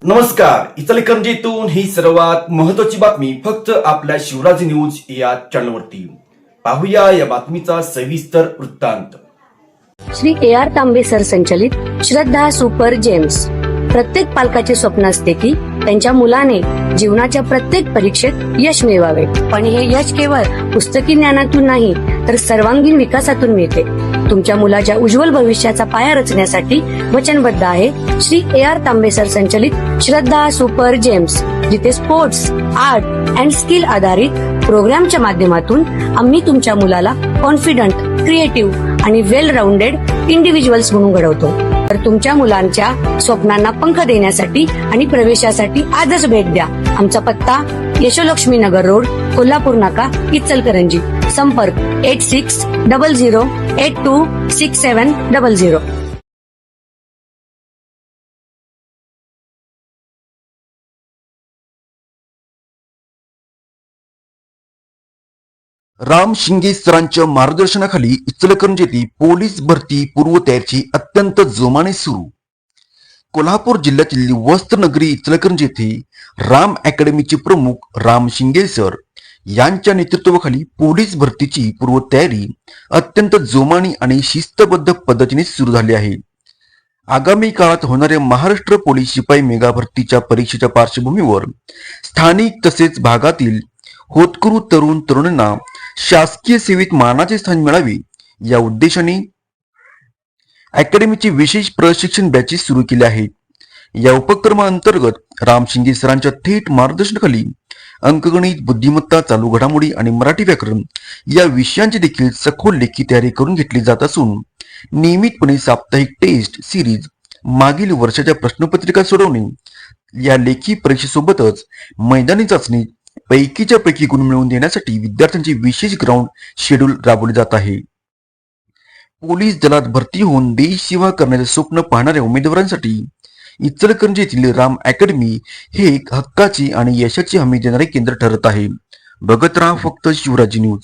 नमस्कार. इचलकरंजीतून ही सर्वात महत्त्वाची बातमी फक्त आपल्या शिवराज न्यूज या चॅनलवरती. पाहूया या बातमीचा सविस्तर वृत्तांत. श्री AR तांबे सर संचलित श्रद्धा सुपर जेम्स. प्रत्येक पालकाचे स्वप्न असते की त्यांच्या मुलाने जीवनाच्या प्रत्येक परीक्षेत यश मिळवावे, पण हे यश केवळ पुस्तकी ज्ञानातून नाही तर सर्वांगीण विकासातून मिळते. तुमच्या मुलाच्या उज्ज्वल भविष्याचा पाया रचण्यासाठी वचनबद्ध आहे श्री AR तांबे सर संचलित श्रद्धा सुपर जेम्स, जिथे स्पोर्ट्स, आर्ट अँड स्किल आधारित प्रोग्रामच्या माध्यमातून आम्ही तुमच्या मुलाला कॉन्फिडंट, क्रिएटिव्ह आणि वेल राऊंडेड इंडिव्हिज्युअल्स म्हणून घडवतो. तर तुमच्या मुलांच्या स्वप्नांना पंख देण्यासाठी आणि प्रवेशासाठी आजच भेट द्या. आमचा पत्ता यशोलक्ष्मी नगर रोड, कोल्हापूर नाका, इचलकरंजी. संपर्क 8600826700. राम शिंगे सरांच्या मार्गदर्शनाखाली इचलकरंजी पोलीस भरती पूर्वतयारीची अत्यंत जोमाने सुरू. कोल्हापूर जिल्ह्यातील वस्त्रनगरी इचलकरंजी येथे राम अकॅडमीचे प्रमुख राम शिंगे सर यांच्या नेतृत्वाखाली पोलीस भरतीची पूर्वतयारी अत्यंत जोमाने आणि शिस्तबद्ध पद्धतीने सुरू झाली आहे. आगामी काळात होणाऱ्या महाराष्ट्र पोलीस शिपाई मेगा भरतीच्या परीक्षेच्या पार्श्वभूमीवर स्थानिक तसेच भागातील होतकरू तरुण तरुणांना शासकीय सेवेत मानाचे स्थान मिळावे या उद्देशाने अकॅडमीचे विशेष प्रशिक्षण बॅचेस सुरू केले आहेत. या उपक्रमाअंतर्गत राम शिंगे सरांच्या थेट मार्गदर्शनाखाली अंकगणित, बुद्धिमत्ता, चालू घडामोडी आणि मराठी व्याकरण या विषयांची देखील सखोल लेखी तयारी करून घेतली जात असून नियमितपणे साप्ताहिक टेस्ट सिरीज, मागील वर्षाच्या प्रश्नपत्रिका सोडवणे या लेखी परीक्षेसोबतच मैदानी चाचणी पैकीच्या पैकी गुण मिळवून देण्यासाठी विद्यार्थ्यांचे विशेष ग्राउंड शेड्यूल राबवले जात आहे. पोलीस दलात भरती होऊन देश सेवा करण्याचे स्वप्न पाहणाऱ्या उमेदवारांसाठी इचलकरंजी येथील राम अकॅडमी हे एक हक्काची आणि यशाची हमी देणारे केंद्र ठरत आहे. बघत राहा फक्त शिवराज न्यूज.